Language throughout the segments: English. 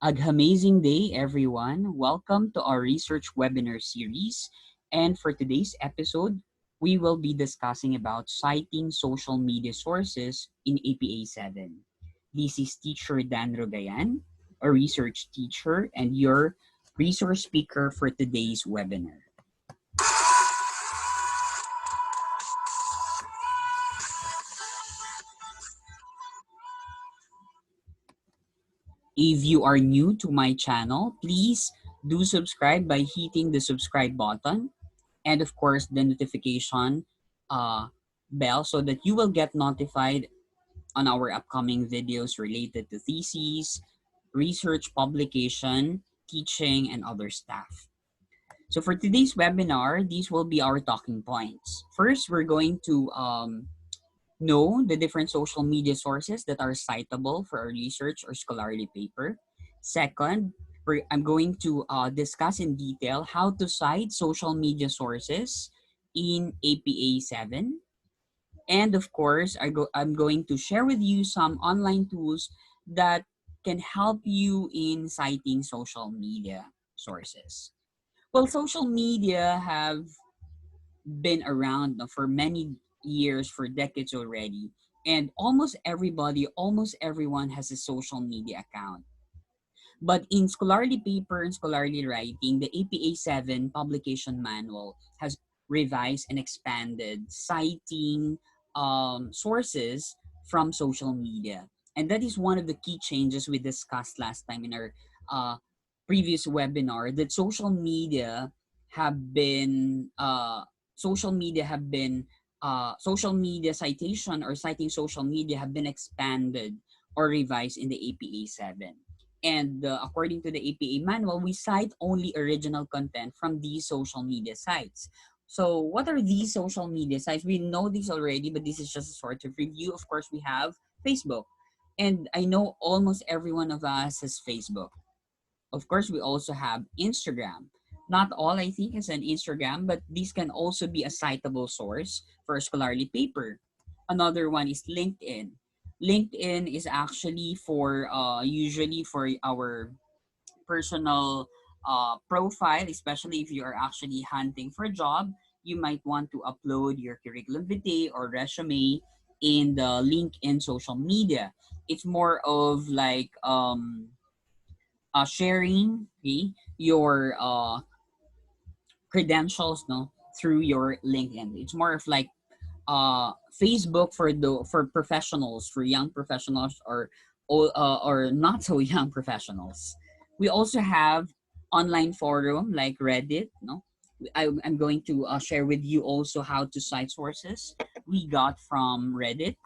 Amazing day, everyone. Welcome to our research webinar series. And for today's episode, we will be discussing about citing social media sources in APA 7. This is teacher Dan Rogayan, a research teacher, and your resource speaker for today's webinar. If you are new to my channel, please do subscribe by hitting the subscribe button and of course the notification uh, bell so that you will get notified on our upcoming videos related to theses, research publication, teaching, and other stuff. So for today's webinar, these will be our talking points. First, we're going to know the different social media sources that are citable for a research or scholarly paper. Second, I'm going to discuss in detail how to cite social media sources in APA 7. And of course, I'm going to share with you some online tools that can help you in citing social media sources. Well, social media have been around for many years, for decades already. And almost everybody, almost everyone has a social media account. But in scholarly paper and scholarly writing, the APA 7 publication manual has revised and expanded citing sources from social media. And that is one of the key changes we discussed last time in our uh, previous webinar, that social media have been social media citation or citing social media have been expanded or revised in the APA 7. And according to the APA manual, we cite only original content from these social media sites. So what are these social media sites? We know this already, but this is just a sort of review. Of course, we have Facebook. And I know almost every one of us has Facebook. Of course, we also have Instagram. Not all, I think, is an Instagram, but these can also be a citable source for a scholarly paper. Another one is LinkedIn. LinkedIn is actually for usually for our personal profile, especially if you are actually hunting for a job. You might want to upload your curriculum vitae or resume in the LinkedIn social media. It's more of like sharing, okay, your credentials, no, through your LinkedIn. It's more of like Facebook for professionals, for young professionals, or not so young professionals. We also have online forum like Reddit. No, I'm going to share with you also how to cite sources we got from Reddit.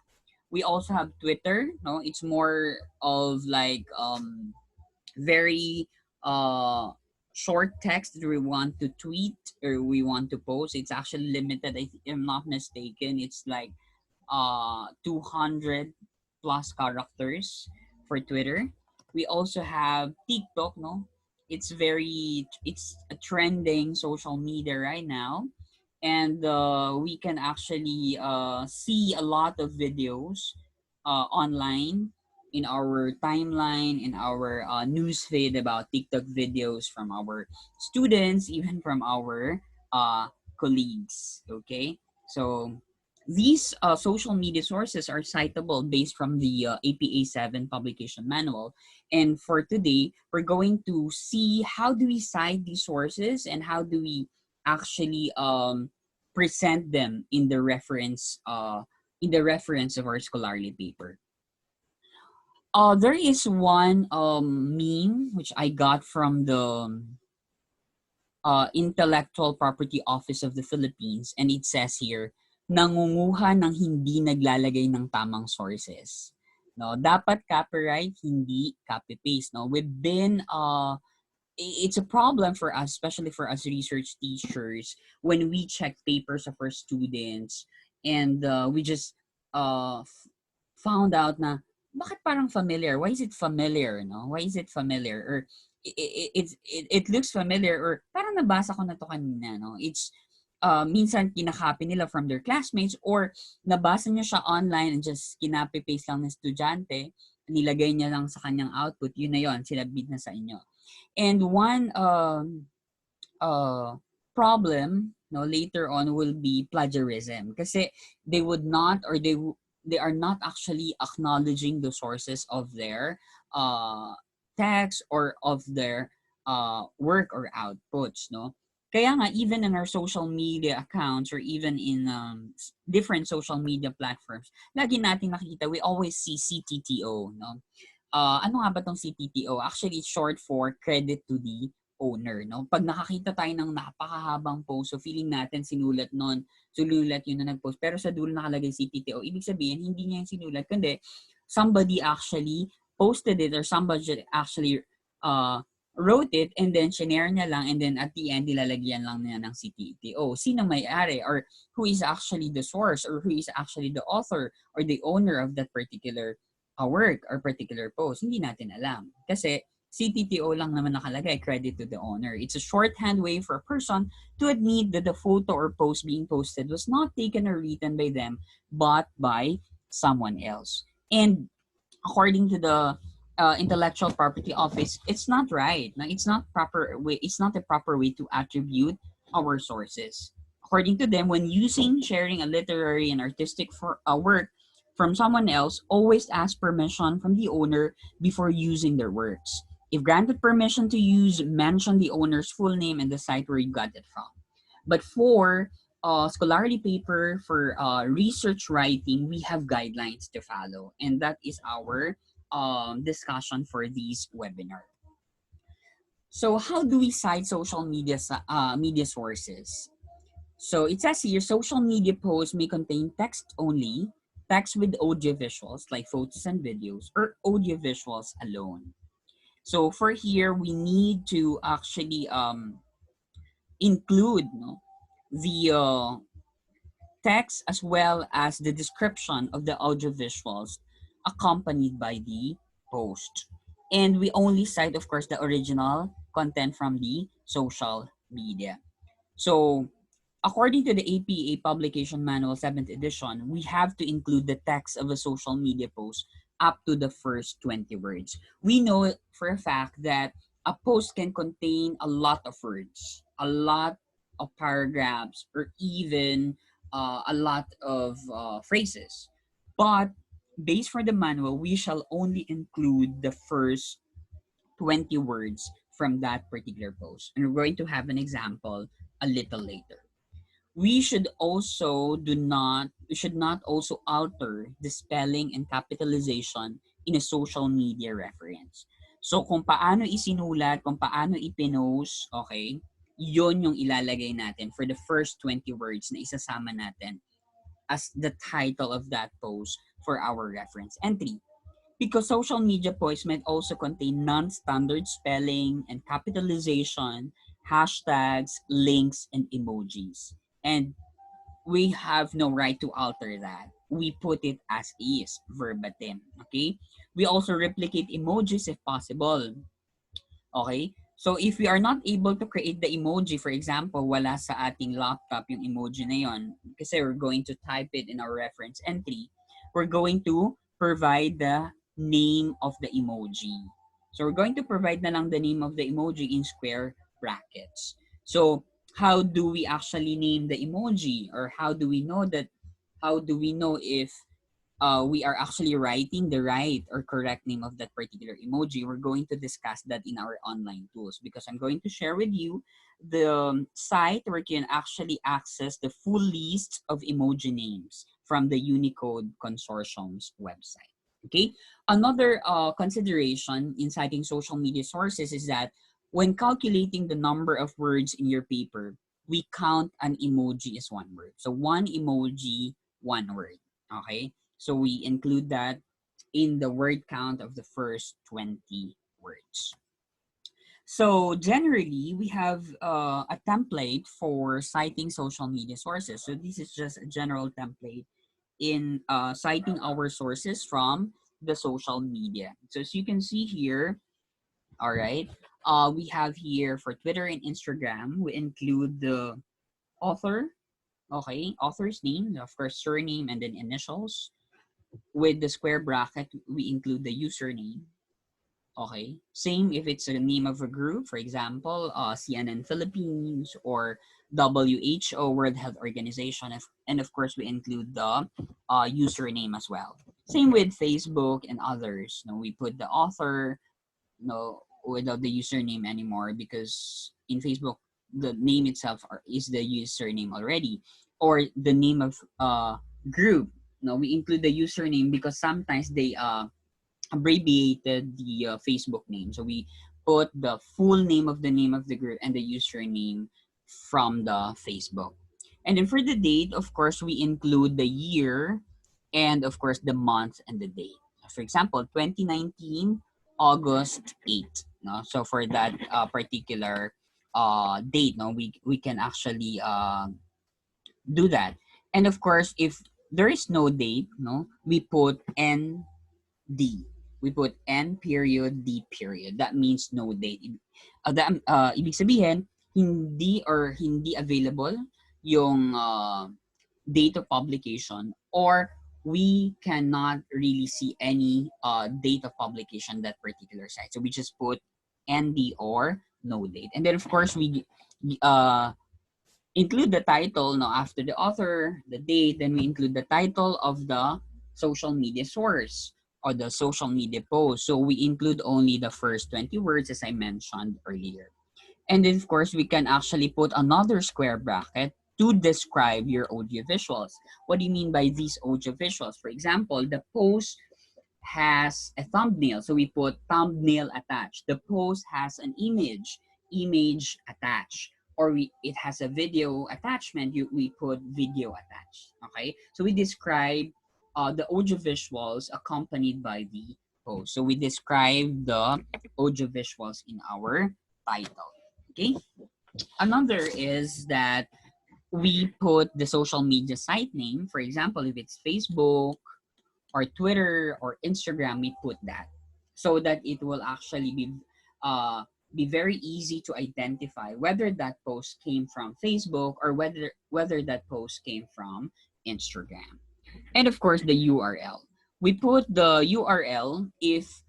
We also have Twitter. No, it's more of like very uh short text that we want to tweet or we want to post. It's actually limited. If I'm not mistaken, it's like 200 plus characters for Twitter. We also have TikTok. No, it's a trending social media right now, and we can actually see a lot of videos online in our timeline, in our news feed about TikTok videos from our students, even from our colleagues. Okay, so these social media sources are citable based from the APA 7 publication manual. And for today, we're going to see how do we cite these sources and how do we actually present them in the reference of our scholarly paper. There is one meme which I got from the Intellectual Property Office of the Philippines, and it says here, nangunguha ng hindi naglalagay ng tamang sources. No, dapat copyright, hindi copy paste. No, we've been it's a problem for us, especially for us research teachers, when we check papers of our students and we just found out na bakit parang familiar? Why is it familiar? No? Why is it familiar? Or it looks familiar, or parang nabasa ko na to kanina. No? It's minsan kinakopy nila from their classmates, or nabasa niya siya online and just kinopy paste lang ng estudyante, nilagay niya lang sa kanyang output, yun na yun, sinabit na sa inyo. And one problem, no, later on will be plagiarism, kasi they would not, or they are not actually acknowledging the sources of their text or of their work or outputs, no. Kaya nga, even in our social media accounts or even in different social media platforms, lagi natin nakikita, we always see CTTO, no. Ano nga ba tong CTTO? Actually, it's short for credit to the owner, no? Pag nakakita tayo ng napakahabang post, so feeling natin sinulat yun na nag-post, pero sa dulo nakalagay CTTO, ibig sabihin, hindi niya yung sinulat, kundi somebody actually posted it or somebody actually wrote it and then shinare niya lang and then at the end, ilalagyan lang niya ng CTTO. Sino may-ari or who is actually the source or who is actually the author or the owner of that particular work or particular post, hindi natin alam. Kasi CTTO lang naman nakalagay, credit to the owner. It's a shorthand way for a person to admit that the photo or post being posted was not taken or written by them, but by someone else. And according to the intellectual property office, it's not right. It's not proper way. It's not the proper way to attribute our sources. According to them, when using, sharing a literary and artistic work from someone else, always ask permission from the owner before using their works. If granted permission to use, mention the owner's full name and the site where you got it from. But for scholarly paper, for research writing, we have guidelines to follow. And that is our discussion for this webinar. So how do we cite social media sources? So it says here, social media posts may contain text only, text with audio visuals like photos and videos, or audio visuals alone. So for here, we need to actually include the text as well as the description of the audio visuals accompanied by the post. And we only cite, of course, the original content from the social media. So according to the APA Publication Manual 7th edition, we have to include the text of a social media post up to the first 20 words. We know for a fact that a post can contain a lot of words, a lot of paragraphs, or even a lot of phrases. But based for the manual, we shall only include the first 20 words from that particular post. And we're going to have an example a little later. We should not also alter the spelling and capitalization in a social media reference. So kung paano isinulat, kung paano ipinost, okay, yon yung ilalagay natin for the first 20 words na isasama natin as the title of that post for our reference entry. Because social media posts might also contain non-standard spelling and capitalization, hashtags, links, and emojis. And we have no right to alter that. We put it as is, verbatim. Okay? We also replicate emojis if possible. Okay? So if we are not able to create the emoji, for example, wala sa ating laptop yung emoji na yon, kasi we're going to type it in our reference entry, we're going to provide the name of the emoji. So we're going to provide na lang the name of the emoji in square brackets. So how do we actually name the emoji, or how do we know if we are actually writing the right or correct name of that particular emoji? We're going to discuss that in our online tools, because I'm going to share with you the site where you can actually access the full list of emoji names from the Unicode Consortium's website. Okay. Another consideration in citing social media sources is that when calculating the number of words in your paper, we count an emoji as one word. So one emoji, one word. Okay. So we include that in the word count of the first 20 words. So generally, we have a template for citing social media sources. So this is just a general template in citing our sources from the social media. So as you can see here, all right, we have here for Twitter and Instagram, we include the author, okay, author's name, of course, surname, and then initials. with the square bracket, we include the username. Okay. Same if it's a name of a group, for example, CNN Philippines or WHO, World Health Organization, and of course we include the username as well. Same with Facebook and others. You know, we put the author, no, without the username anymore, because in Facebook the name itself is the username already, or the name of group. No, we include the username because sometimes they abbreviated the Facebook name. So we put the full name of the group and the username from the Facebook. And then for the date, of course, we include the year and of course the month and the date. For example, 2019, August 8th. No? So for that particular date, no, we can actually do that. And of course, if there is no date, no, we put D. We put N period, D period. That means no date. Ibig sabihin, hindi available yung date of publication, or we cannot really see any date of publication that particular site. So we just put ND or no date. And then of course we include the title, no, after the author, the date, then we include the title of the social media source or the social media post. So we include only the first 20 words as I mentioned earlier. And then of course we can actually put another square bracket to describe your audio visuals. What do you mean by these audio visuals? For example, the post has a thumbnail, so we put thumbnail attached. The post has an image attached, or it has a video attachment, we put video attached. Okay, so we describe the audio visuals accompanied by the post. So we describe the audio visuals in our title. Okay, another is that we put the social media site name. For example, if it's Facebook or Twitter or Instagram, we put that so that it will actually be very easy to identify whether that post came from Facebook or whether that post came from Instagram. And of course, the URL. We put the URL if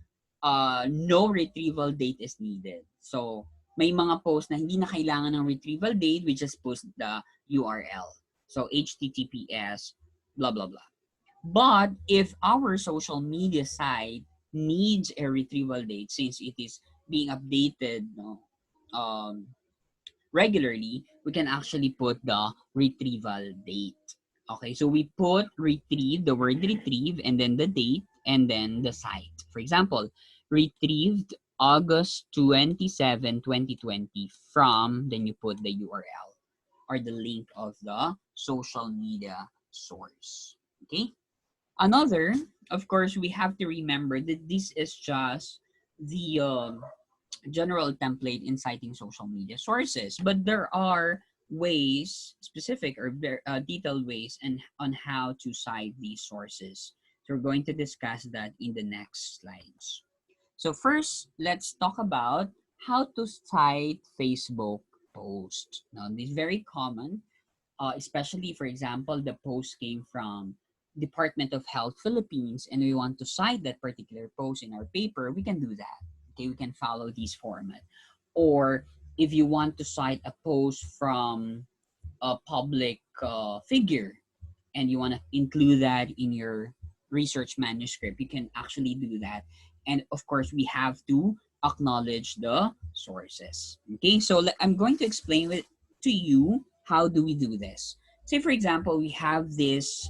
no retrieval date is needed. So may mga post na hindi na kailangan ng retrieval date, we just post the URL. So HTTPS, blah, blah, blah. But if our social media site needs a retrieval date, since it is being updated regularly, we can actually put the retrieval date. Okay, so we put retrieve, the word retrieve, and then the date, and then the site. For example, retrieved August 27, 2020 from, then you put the URL or the link of the social media source. Okay. Another, of course, we have to remember that this is just the general template in citing social media sources, but there are ways, specific or detailed ways, and on how to cite these sources. So we're going to discuss that in the next slides. So first, let's talk about how to cite Facebook post. Now, this is very common, especially, for example, the post came from Department of Health Philippines and we want to cite that particular post in our paper, we can do that. Okay, we can follow this format. Or if you want to cite a post from a public figure and you want to include that in your research manuscript, you can actually do that. And of course, we have to acknowledge the sources. Okay, so I'm going to explain it to you. How do we do this? Say, for example, we have this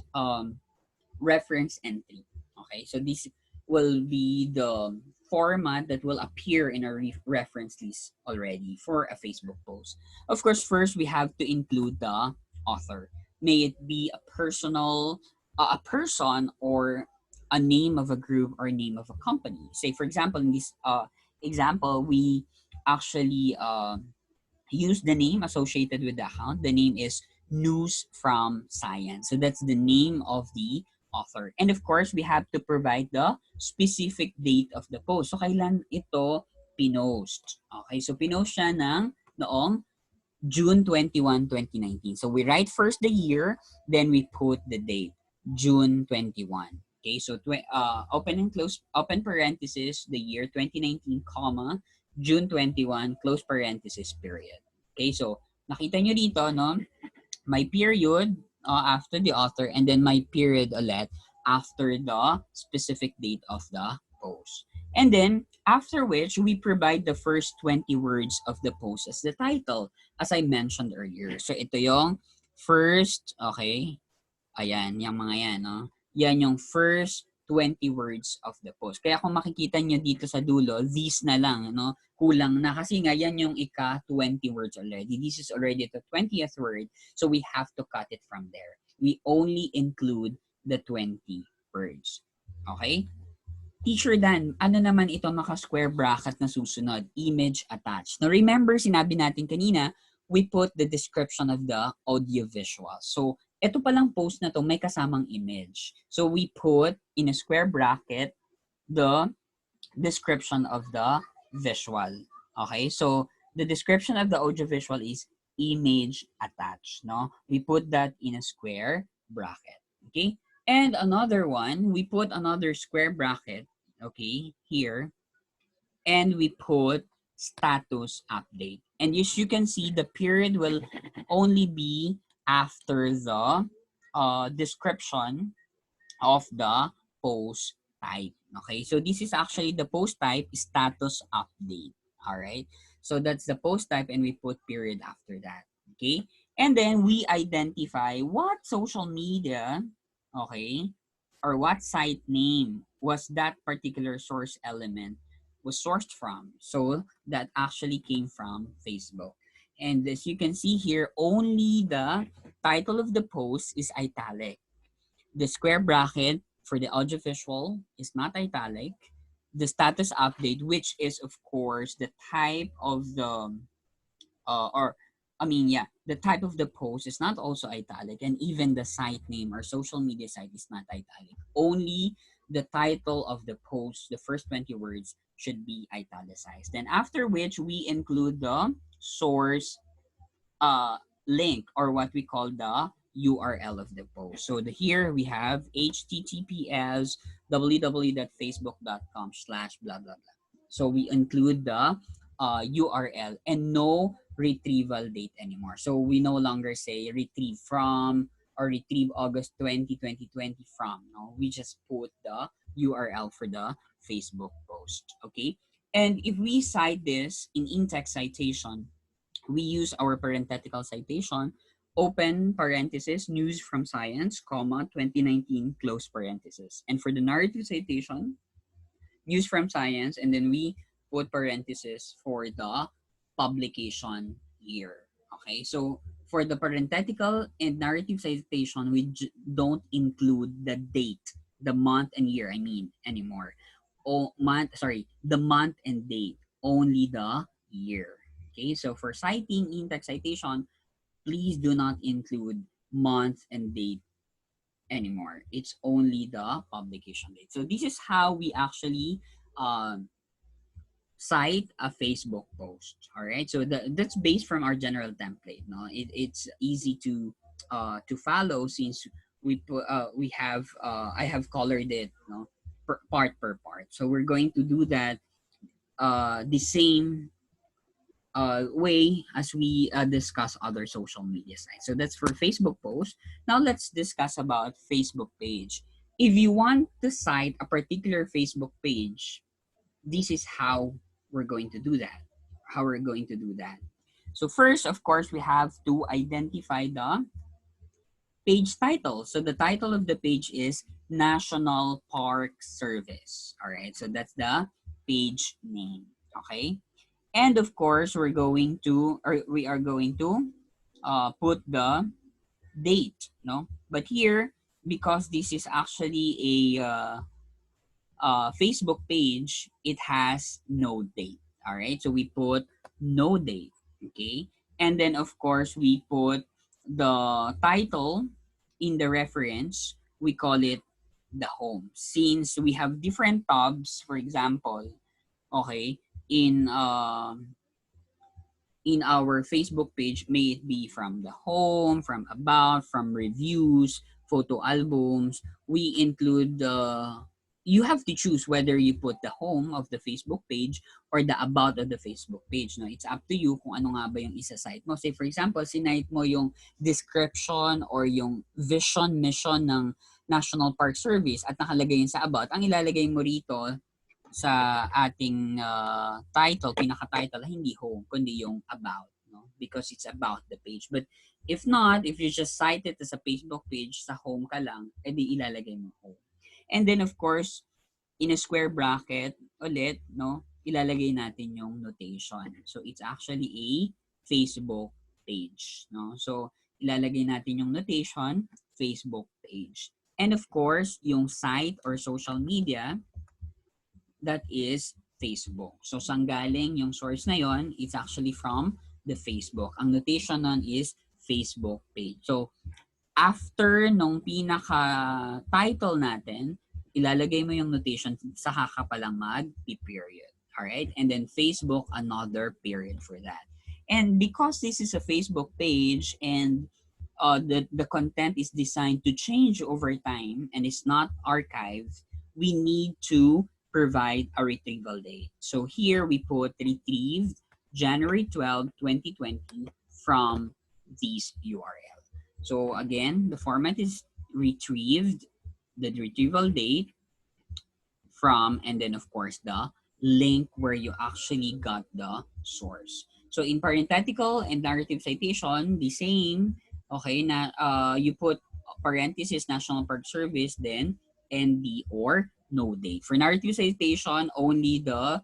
reference entry. Okay, so this will be the format that will appear in our reference list already for a Facebook post. Of course, first we have to include the author. May it be a a person, or a name of a group or name of a company. Say, for example, in this example, we actually use the name associated with the account. The name is News from Science. So that's the name of the author. And of course, we have to provide the specific date of the post. So kailan ito pinost? Okay, so pinost siya noong June 21, 2019. So we write first the year, then we put the date, June 21. Okay, so open and close, open parenthesis, the year 2019, comma, June 21, close parenthesis, period. Okay, so nakita nyo dito, no? My period after the author, and then my period ulit after the specific date of the post. And then, after which, we provide the first 20 words of the post as the title, as I mentioned earlier. So, ito yung first, okay, ayan, yung mga yan, no? Yan yung first 20 words of the post. Kaya kung makikita nyo dito sa dulo, these na lang, no? Kulang na kasi nga yan yung ika-20 words already. This is already the 20th word, so we have to cut it from there. We only include the 20 words. Okay? Teacher Dan, ano naman ito naka-square bracket na susunod? Image attached. Now remember, sinabi natin kanina, we put the description of the audio-visual. So, ito palang post na to may kasamang image. So, we put in a square bracket the description of the visual. Okay? So, the description of the audio-visual is image attached. No? We put that in a square bracket. Okay? And another one, we put another square bracket, okay, here, and we put status update. And as you can see, the period will only be after the description of the post type. Okay, so this is actually the post type, status update. All right, so that's the post type, and we put period after that. Okay, and then we identify what social media, okay, or what site name was that particular source element was sourced from. So that actually came from Facebook. And as you can see here, only the title of the post is italic. The square bracket for the audiovisual is not italic. The status update, which is of course the type of the the type of the post is not also italic, and even the site name or social media site is not italic. Only the title of the post, the first 20 words, should be italicized. Then after which we include the source link, or what we call the URL of the post. So here we have https www.facebook.com/ blah blah blah. So we include the URL and no retrieval date anymore. So we no longer say retrieve from or retrieve August 2020 from. No, we just put the URL for the Facebook post. Okay, and if we cite this in text citation, we use our parenthetical citation, open parenthesis, news from science, comma, 2019, close parenthesis. And for the narrative citation, news from science, and then we put parenthesis for the publication year. Okay, so for the parenthetical and narrative citation, we don't include the date, the month and year, anymore. The month and date, only the year. Okay, so for citing in text citation, please do not include month and date anymore. It's only the publication date. So this is how we actually cite a Facebook post. All right, so that's based from our general template. No, it's easy to follow, since we have I have colored it, no, part per part. So we're going to do that the same way as we discuss other social media sites. So that's for Facebook post. Now let's discuss about Facebook page. If you want to cite a particular Facebook page, this is how we're going to do that. So first, of course, we have to identify the page title. So the title of the page is National Park Service. All right, so that's the page name. Okay. And of course, we are going to put the date, no? But here, because this is actually a Facebook page, it has no date. All right, so we put no date. Okay, and then of course we put the title in the reference. We call it the home, since we have different tabs. For example, okay, in our Facebook page, may it be from the home, from about, from reviews, photo albums. We include you have to choose whether you put the home of the Facebook page or the about of the Facebook page. No, it's up to you kung ano nga ba yung isa-cite mo. Say for example, sinite mo yung description or yung vision, mission ng National Park Service at nakalagay yun sa about. Ang ilalagay mo rito sa ating title, pinaka-title, hindi home, kundi yung about, no? Because it's about the page. But if not, if you just cite it as a Facebook page, sa home ka lang, edi ilalagay mo home. And then of course, in a square bracket, ulit, no, ilalagay natin yung notation. So it's actually a Facebook page, no? So ilalagay natin yung notation, Facebook page. And of course, yung site or social media, that is Facebook. So saan galing yung source na yon? It's actually from the Facebook. Ang notation nun is Facebook page. So after nung pinaka-title natin, ilalagay mo yung notation, saka ka palang mag-period. Alright? And then Facebook, another period for that. And because this is a Facebook page and the content is designed to change over time and is not archived, we need to provide a retrieval date. So here we put retrieved January 12, 2020 from this URL. So again, the format is retrieved, the retrieval date from, and then of course the link where you actually got the source. So in parenthetical and narrative citation, the same, okay, na you put parenthesis National Park Service, then ND or no date. For narrative citation, only the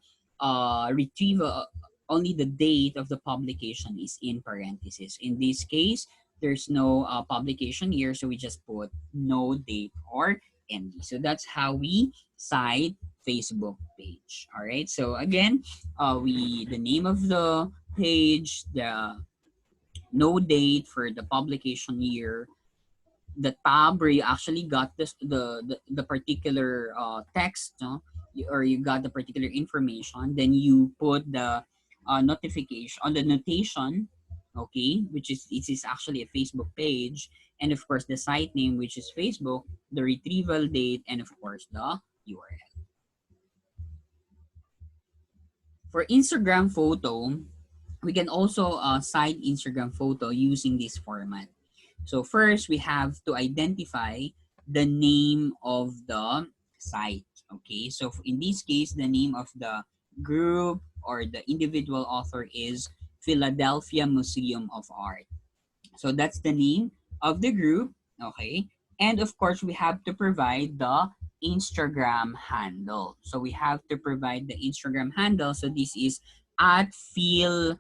retrieval, only the date of the publication is in parenthesis. In this case, there's no publication year, so we just put no date or ND. So that's how we cite Facebook page. All right. So again, the name of the page, the no date for the publication year, the tab where you actually got this the particular text, no? Or you got the particular information, then you put the notification on the notation, okay, which is it is actually a Facebook page, and of course the site name, which is Facebook, the retrieval date, and of course the URL. For Instagram photo, we can also cite Instagram photo using this format. So first, we have to identify the name of the site. Okay, so in this case, the name of the group or the individual author is Philadelphia Museum of Art. So that's the name of the group. Okay, and of course, we have to provide the Instagram handle. So we have to provide the Instagram handle. So this is at Phil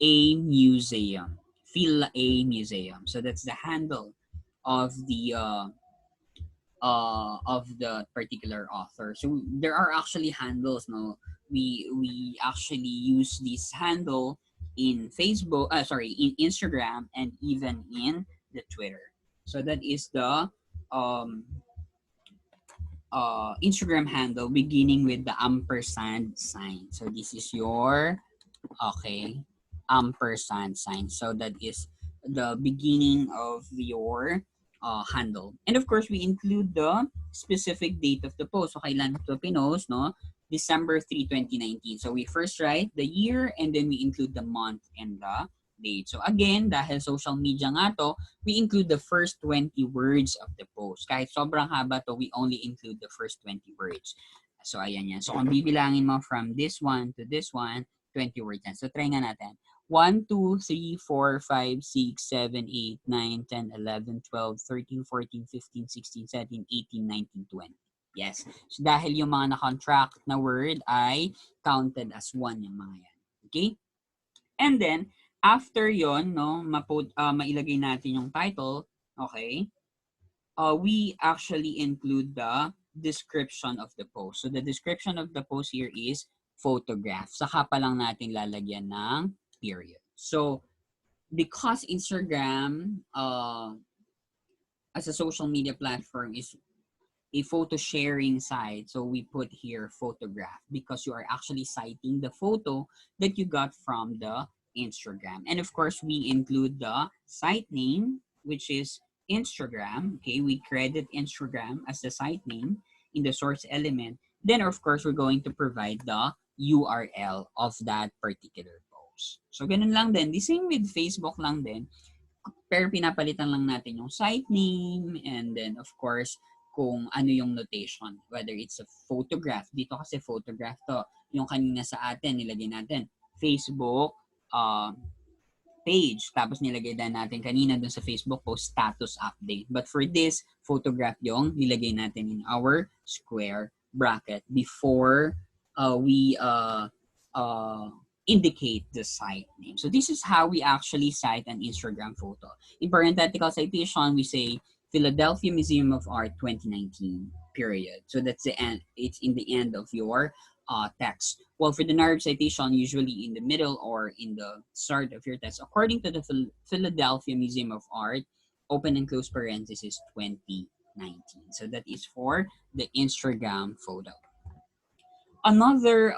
a museum. Feel a museum. So that's the handle of the particular author. So there are actually handles. No, we actually use this handle in Facebook. In Instagram and even in the Twitter. So that is the um, Instagram handle beginning with the ampersand sign. So this is your okay ampersand sign. So that is the beginning of your handle. And of course, we include the specific date of the post. So kailan ito pinost, no? December 3, 2019. So we first write the year and then we include the month and the date. So again, dahil social media nga to, we include the first 20 words of the post. Kahit sobrang haba to, we only include the first 20 words. So ayan yan. So kung bibilangin mo from this one to this one, 20 words yan. So try nga natin. 1, 2, 3, 4, 5, 6, 7, 8, 9, 10, 11, 12, 13, 14, 15, 16, 17, 18, 19, 20. Yes. So dahil yung mga na-contract na word ay counted as 1 yung mga yan. Okay? And then, after yon, no, mailagay natin yung title, okay? We actually include the description of the post. So the description of the post here is photograph. Saka pa lang natin lalagyan ng period. So because Instagram as a social media platform is a photo sharing site, so we put here photograph because you are actually citing the photo that you got from the Instagram. And of course, we include the site name, which is Instagram. Okay, we credit Instagram as the site name in the source element. Then of course we're going to provide the URL of that particular post. So ganun lang din. The same with Facebook lang din. Pero pinapalitan lang natin yung site name and then of course kung ano yung notation. Whether it's a photograph. Dito kasi photograph to. Yung kanina sa atin, nilagay natin Facebook, page. Tapos nilagay din natin kanina dun sa Facebook post, status update. But for this, photograph yung nilagay natin in our square bracket before we indicate the site name. So this is how we actually cite an Instagram photo. In parenthetical citation, we say Philadelphia Museum of Art 2019, period. So that's the end. It's in the end of your text. Well, for the narrative citation, usually in the middle or in the start of your text, according to the Philadelphia Museum of Art, open and close parenthesis 2019. So that is for the Instagram photo. Another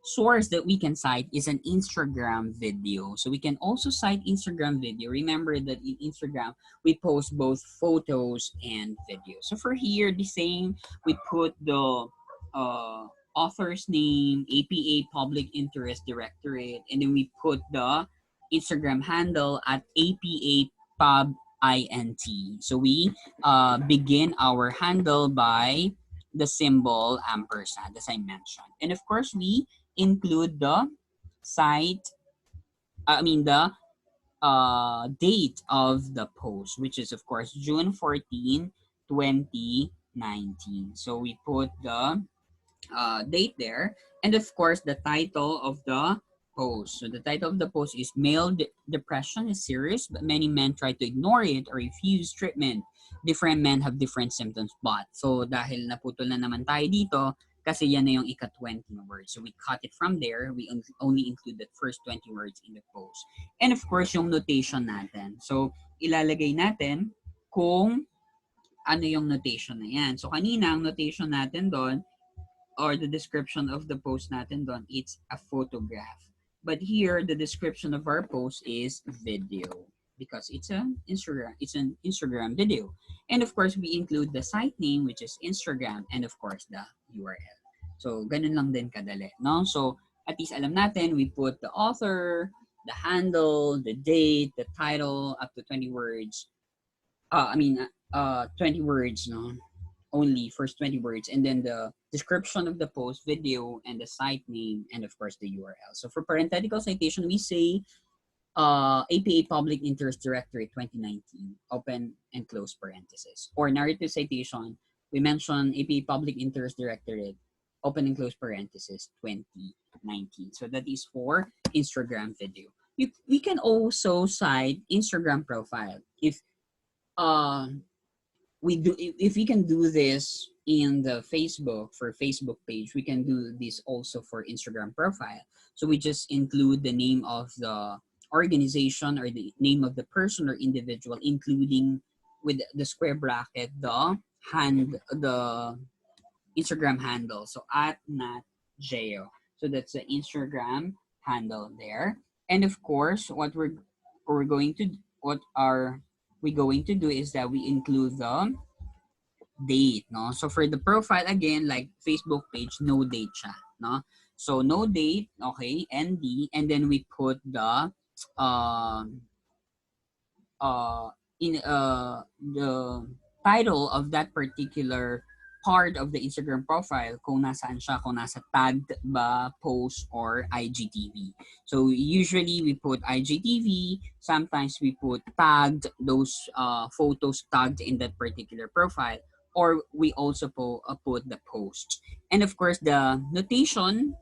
source that we can cite is an Instagram video. So we can also cite Instagram video. Remember that in Instagram, we post both photos and videos. So for here, the same, we put the author's name, APA Public Interest Directorate, and then we put the Instagram handle at APA Pub INT. So we begin our handle by the symbol ampersand, as I mentioned. And of course, we include the the date of the post, which is of course June 14, 2019. So we put the date there, and of course the title of the post. So the title of the post is Male Depression is Serious, but many men try to ignore it or refuse treatment. Different men have different symptoms, but so dahil naputol na naman tayo dito, kasi yan na yung ika-20 words. So we cut it from there. We only include the first 20 words in the post. And of course, yung notation natin. So ilalagay natin kung ano yung notation na yan. So kanina, ang notation natin doon, or the description of the post natin doon, it's a photograph. But here, the description of our post is video because it's an Instagram video. And of course, we include the site name, which is Instagram, and of course, the URL. So, ganun lang din kadali, no? So, at least alam natin, we put the author, the handle, the date, the title, up to 20 words. 20 words, no? Only first 20 words, and then the description of the post, video, and the site name, and of course the URL. So for parenthetical citation, we say APA Public Interest Directory 2019, open and close parenthesis. Or narrative citation, we mention APA Public Interest Directorate, open and close parenthesis 2019. So that is for Instagram video. We can also cite Instagram profile. If we can do this in the Facebook page, we can do this also for Instagram profile. So we just include the name of the organization or the name of the person or individual, including with the square bracket the Instagram handle. So at @natgeo. So that's the Instagram handle there. And of course, what are we going to do is that we include the date, no? So for the profile, again, like Facebook page, no date siya, no? So no date, okay, ND, and then we put the the title of that particular part of the Instagram profile, kung nasaan siya, kung nasa tagged ba, post, or IGTV. So usually we put IGTV, sometimes we put tagged, those photos tagged in that particular profile, or we also put the post. And of course, the notation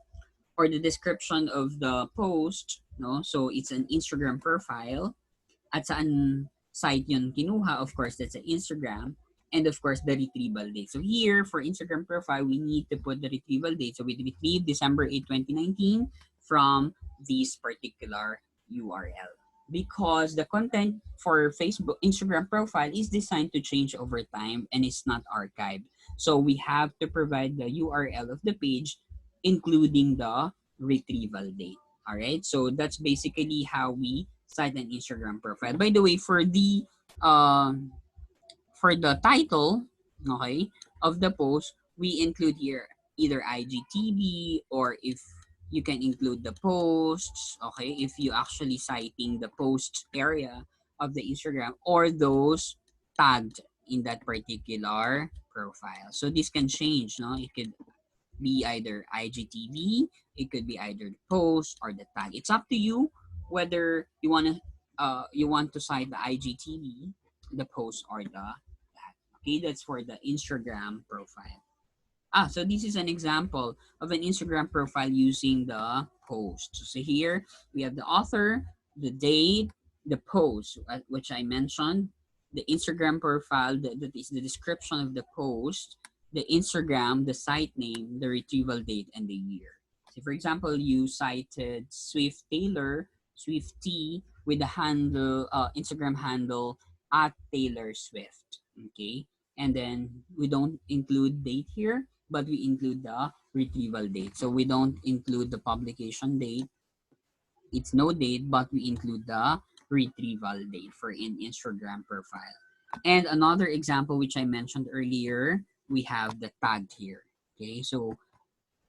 or the description of the post, no? So it's an Instagram profile. At saan site yun kinuha? Of course, that's an Instagram. And of course, the retrieval date. So here, for Instagram profile, we need to put the retrieval date. So we retrieve December 8, 2019 from this particular URL. Because the content for Facebook, Instagram profile is designed to change over time and it's not archived. So we have to provide the URL of the page, including the retrieval date. All right. So that's basically how we cite an Instagram profile. By the way, for the title, okay, of the post, we include here either IGTV, or if you can include the posts, okay, if you actually citing the post area of the Instagram or those tagged in that particular profile. So this can change, no? It could be either IGTV, it could be either the post or the tag. It's up to you whether you want to cite the IGTV, the post, or the tag. Okay, that's for the Instagram profile. So this is an example of an Instagram profile using the post. So here we have the author, the date, the post, which I mentioned, the Instagram profile, that is the description of the post, the Instagram, the site name, the retrieval date, and the year. So for example, you cited Swift Taylor, Swifty, with the handle, Instagram handle at Taylor Swift. Okay, and then we don't include date here, but we include the retrieval date. So we don't include the publication date. It's no date, but we include the retrieval date for an Instagram profile. And another example, which I mentioned earlier, we have the tag here. Okay, so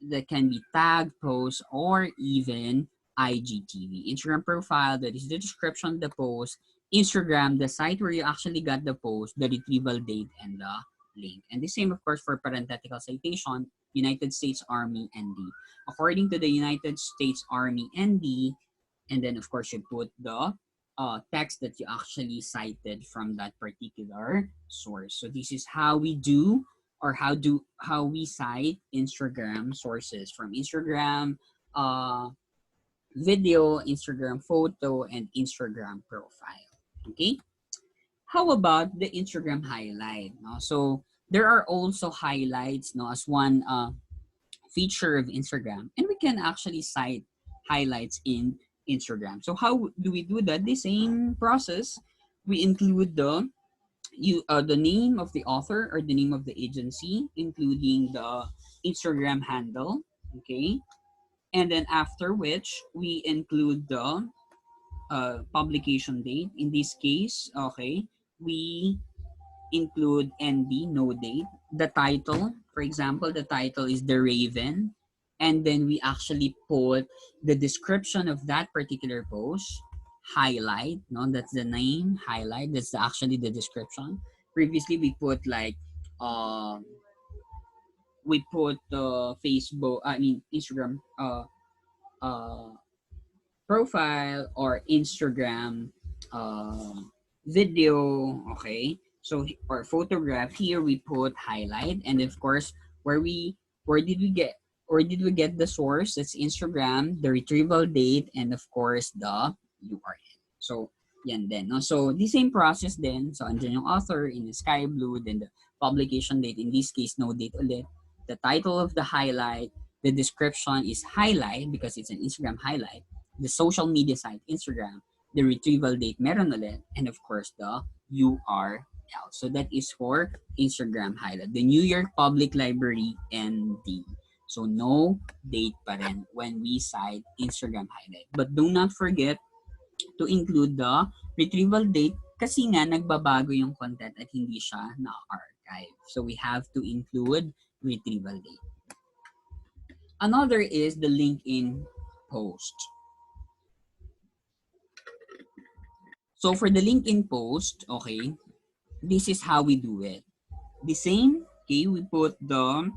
that can be tag, post, or even IGTV. Instagram profile, that is the description of the post. Instagram, the site where you actually got the post, the retrieval date, and the link. And the same, of course, for parenthetical citation, United States Army ND. According to the United States Army ND, and then, of course, you put the text that you actually cited from that particular source. So this is how we do, or how we cite Instagram sources, from Instagram video, Instagram photo, and Instagram profile. Okay, how about the Instagram highlight? No? So there are also highlights, no, as one feature of Instagram, and we can actually cite highlights in Instagram. So how do we do that? The same process. We include the name of the author or the name of the agency, including the Instagram handle. Okay, and then after which we include the publication date. In this case, okay, we include ND, no date. The title, for example, the title is The Raven. And then we actually put the description of that particular post, highlight, no, that's the name, highlight, that's actually the description. Previously, we put like, um, we put Facebook, I mean, Instagram uh, profile or Instagram uh, video, okay? So or photograph, here we put highlight, and of course where did we get the source? It's Instagram, the retrieval date, and of course the URL. So yan din, no? So the same process then. So andyan yung author in the sky blue, then the publication date, in this case no date ulit. The title of the highlight, the description is highlight because it's an Instagram highlight, the social media site, Instagram, the retrieval date, meron ulit, and of course, the URL. So that is for Instagram highlight. The New York Public Library ND. So no date pa rin when we cite Instagram highlight. But do not forget to include the retrieval date kasi nga nagbabago yung content at hindi siya na-archive. So we have to include retrieval date. Another is the LinkedIn post. So for the LinkedIn post, okay, this is how we do it. The same, okay, we put the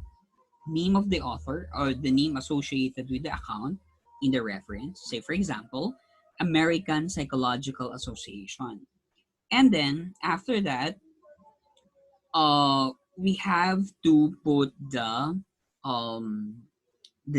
name of the author or the name associated with the account in the reference. Say, for example, American Psychological Association. And then after that, we have to put the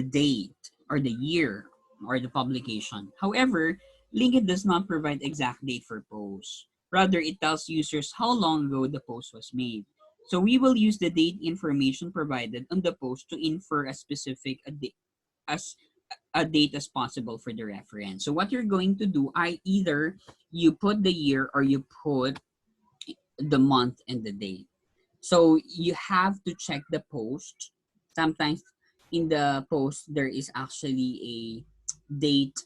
date or the year or the publication. However, LinkedIn does not provide exact date for posts. Rather, it tells users how long ago the post was made. So we will use the date information provided on the post to infer a specific as a date as possible for the reference. So what you're going to do, either you put the year or you put the month and the date. So you have to check the post. Sometimes in the post there is actually a date,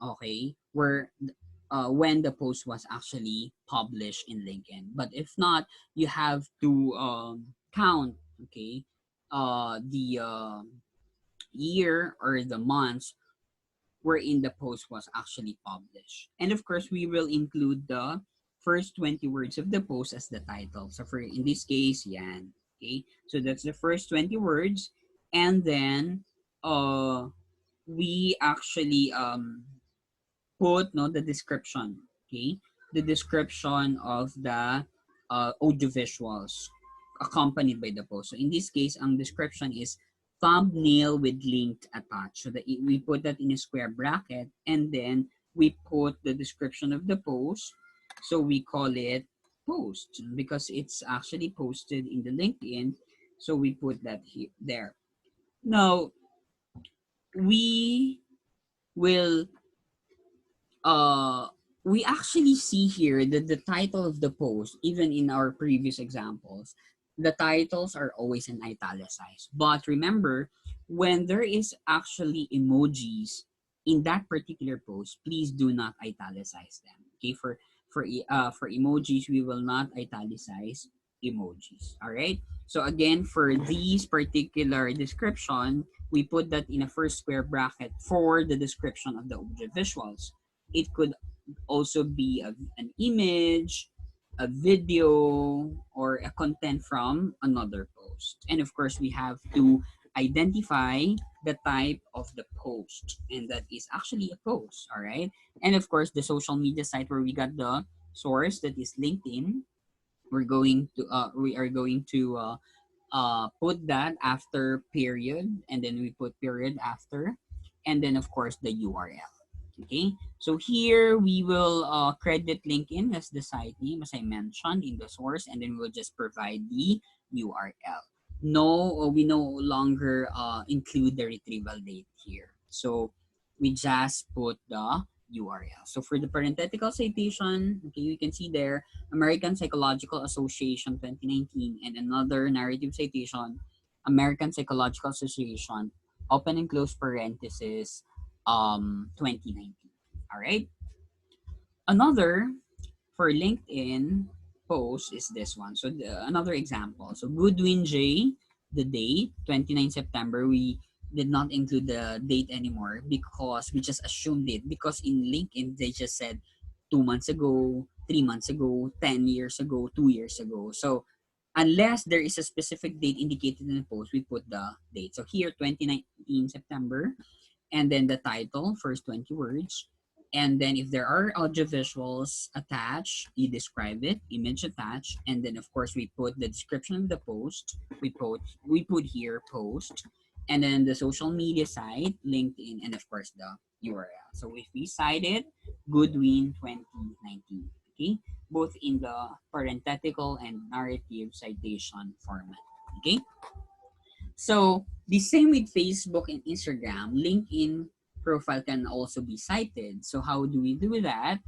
okay, where when the post was actually published in LinkedIn. But if not, you have to count, okay, the year or the months wherein the post was actually published. And of course, we will include the first 20 words of the post as the title. So for in this case, yan. Okay, so that's the first 20 words, and then we actually put no the description, okay, the description of the audio visuals accompanied by the post. So in this case, ang description is thumbnail with link attached. So that we put that in a square bracket, and then we put the description of the post. So we call it post because it's actually posted in the LinkedIn. So we put that here there. Now we will uh we actually see here that the title of the post, even in our previous examples, the titles are always in italicized. But remember, when there is actually emojis in that particular post, please do not italicize them. Okay, for emojis, we will not italicize emojis. All right. So again, for these particular description, we put that in a first square bracket for the description of the audio visuals. It could also be an image, a video, or a content from another post. And of course, we have to identify the type of the post, and that is actually a post. All right. And of course, the social media site where we got the source, that is LinkedIn. We are going to put that after period, and then we put period after, and then of course the URL. Okay, so here we will credit LinkedIn as the site name, as I mentioned in the source, and then we'll just provide the URL. No, we no longer include the retrieval date here. So we just put the URL. So for the parenthetical citation, okay, you can see there, American Psychological Association 2019, and another narrative citation, American Psychological Association, open and close parenthesis, 2019. All right. Another for LinkedIn post is this one. So another example. So Goodwin J, the date 29 September. We did not include the date anymore because we just assumed it, because in LinkedIn they just said 2 months ago, 3 months ago, 10 years ago, 2 years ago. So unless there is a specific date indicated in the post, we put the date. So here 2019 September, and then the title, first 20 words. And then if there are audio visuals attached, you describe it, image attached, and then of course we put the description of the post. We put here post, and then the social media site, LinkedIn, and of course the URL. So if we cite it, Goodwin 2019. Okay, both in the parenthetical and narrative citation format. Okay. So the same with Facebook and Instagram, LinkedIn profile can also be cited. So how do we do that?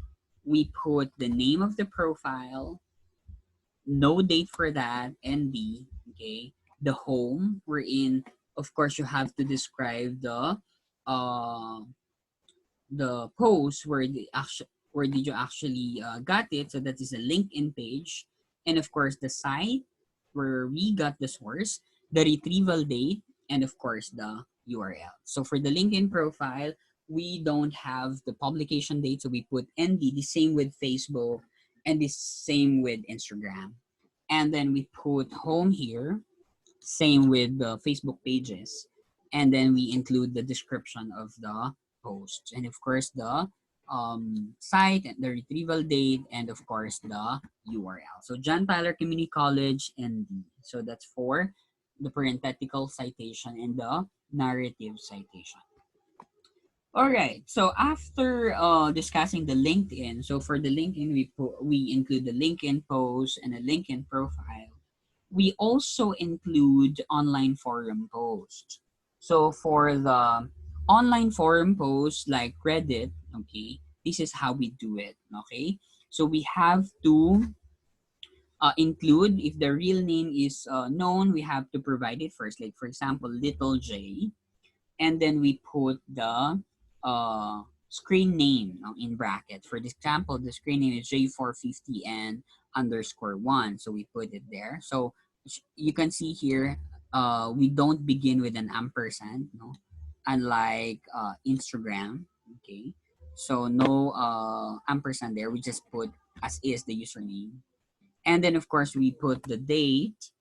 We put the name of the profile, no date for that, and okay, the home. We're in. Of course, you have to describe uh the post where did you actually got it. So that is a LinkedIn page, and of course the site where we got the source, the retrieval date, and of course the URL. So for the LinkedIn profile, we don't have the publication date, so we put ND. The same with Facebook, and the same with Instagram, and then we put home here, same with the Facebook pages. And then we include the description of the post. And of course, the site, and the retrieval date, and of course, the URL. So John Tyler Community College, ND. So that's for the parenthetical citation and the narrative citation. All right. So after discussing the LinkedIn, so for the LinkedIn, we include the LinkedIn post and a LinkedIn profile. We also include online forum posts. So for the online forum posts like Reddit, okay, this is how we do it, okay? So we have to include, if the real name is known, we have to provide it first. Like for example, little J, and then we put the screen name in bracket. For this example, the screen name is J450N_1. So we put it there. So you can see here, we don't begin with an ampersand, no, unlike Instagram. Okay, so no ampersand there. We just put as is the username, and then of course we put the date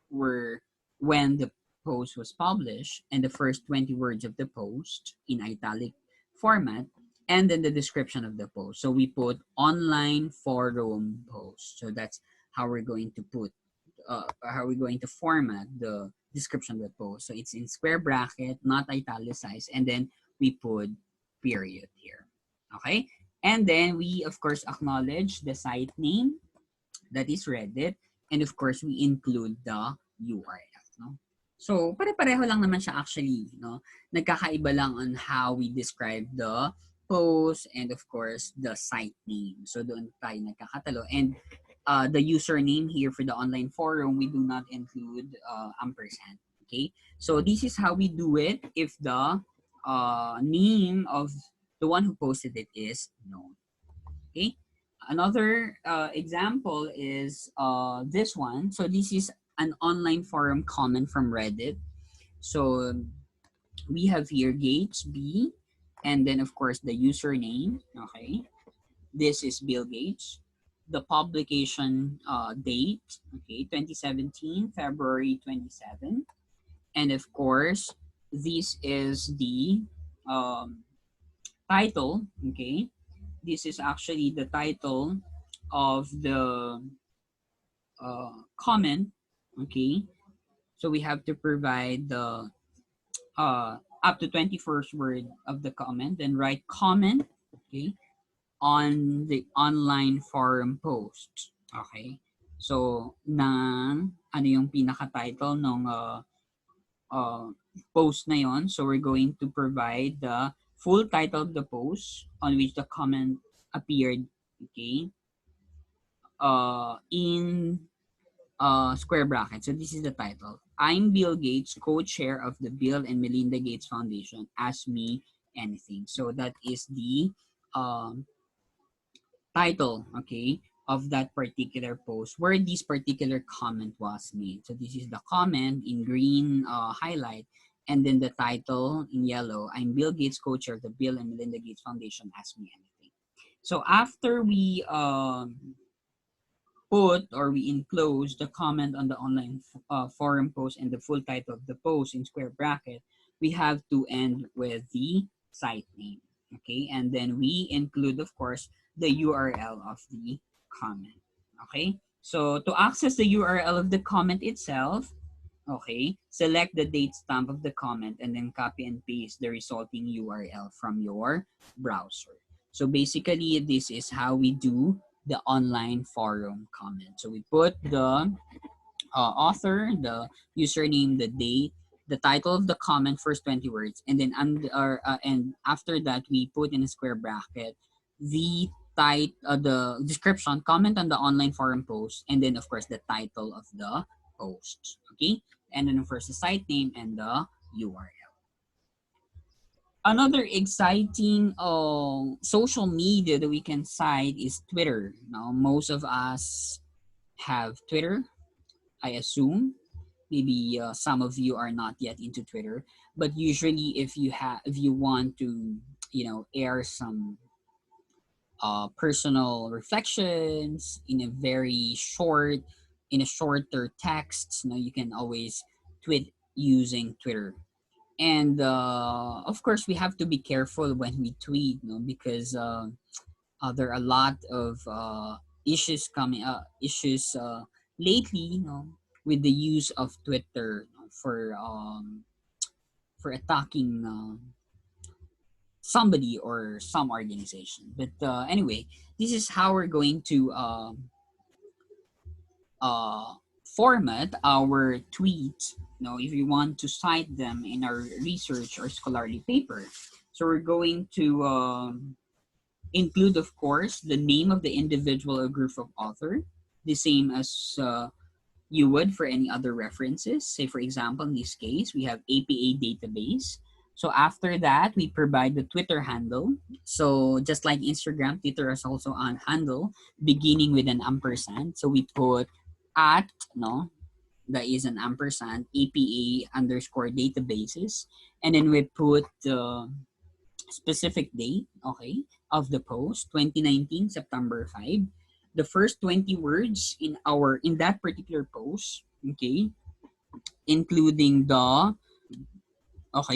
where when the post was published and the first 20 words of the post in italic format, and then the description of the post. So we put online forum post. So that's how we're going to put how we're going to format the description of the post. So it's in square bracket, not italicized, and then we put period here. Okay, and then we of course acknowledge the site name, that is Reddit, and of course we include the URL, no? So pare-pareho lang naman siya actually, no? Nagkakaiba lang on how we describe the post and of course the site name. So doon tayo nagkakatalo, and the username here for the online forum, we do not include ampersand. Okay, so this is how we do it if the name of the one who posted it is known. Okay. Another example is this one. So this is an online forum comment from Reddit. So we have here Gates B, and then of course the username. Okay, this is Bill Gates. The publication date, okay, 2017 February 27, and of course this is the um, title. Okay, this is actually the title of the comment. Okay, so we have to provide the up to 21st word of the comment, then write comment, okay, on the online forum post. Okay, so ng ano yung pinaka title ng uh, post na yon. So we're going to provide the full title of the post on which the comment appeared, okay, in square bracket. So this is the title. I'm Bill Gates, co-chair of the Bill and Melinda Gates Foundation. Ask me anything. So that is the um, title, okay, of that particular post where this particular comment was made. So this is the comment in green highlight, and then the title in yellow. I'm Bill Gates, co-chair of the Bill and Melinda Gates Foundation. Ask me anything. So after we put or we enclose the comment on the online forum post and the full title of the post in square bracket, we have to end with the site name. Okay, and then we include, of course, the URL of the comment. Okay, so to access the URL of the comment itself, okay, select the date stamp of the comment and then copy and paste the resulting URL from your browser. So basically, this is how we do the online forum comment. So we put the author, the username, the date, the title of the comment, first 20 words, and then and after that we put in a square bracket the description, comment on the online forum post, and then of course the title of the post. Okay, and then of course the site name and the URL. Another exciting social media that we can cite is Twitter. Now, most of us have Twitter, I assume. Maybe some of you are not yet into Twitter, but usually if you want to, air some personal reflections in a shorter text, you can always tweet using Twitter. And of course we have to be careful when we tweet, because there are a lot of issues lately, with the use of Twitter, for attacking somebody or some organization. But anyway, this is how we're going to uh, format our tweets, if you want to cite them in our research or scholarly paper. So we're going to include, of course, the name of the individual or group of author, the same as you would for any other references. Say, for example, in this case, we have APA database. So after that, we provide the Twitter handle. So just like Instagram, Twitter is also on handle beginning with an ampersand. So we put at, no, that is an ampersand, APA underscore databases. And then we put the specific date, okay, of the post, 2019, September 5. The first 20 words in that particular post, okay, including the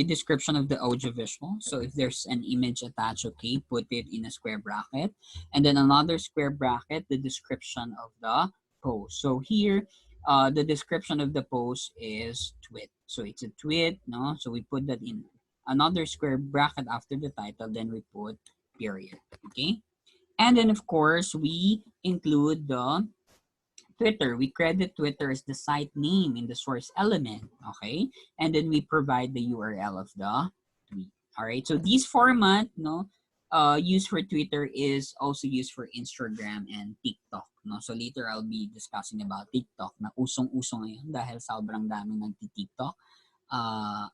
description of the audiovisual. So if there's an image attached, okay, put it in a square bracket. And then another square bracket, the description of the post. So here, the description of the post is tweet. So it's a tweet, no? So we put that in another square bracket after the title, then we put period, okay? And then of course, we include the Twitter. We credit Twitter as the site name in the source element, okay? And then we provide the URL of the tweet. All right. So this format, no, used for Twitter is also used for Instagram and TikTok. No? So later I'll be discussing about TikTok na usong-uso ngayon dahil sobrang daming nagti-TikTok. Uh,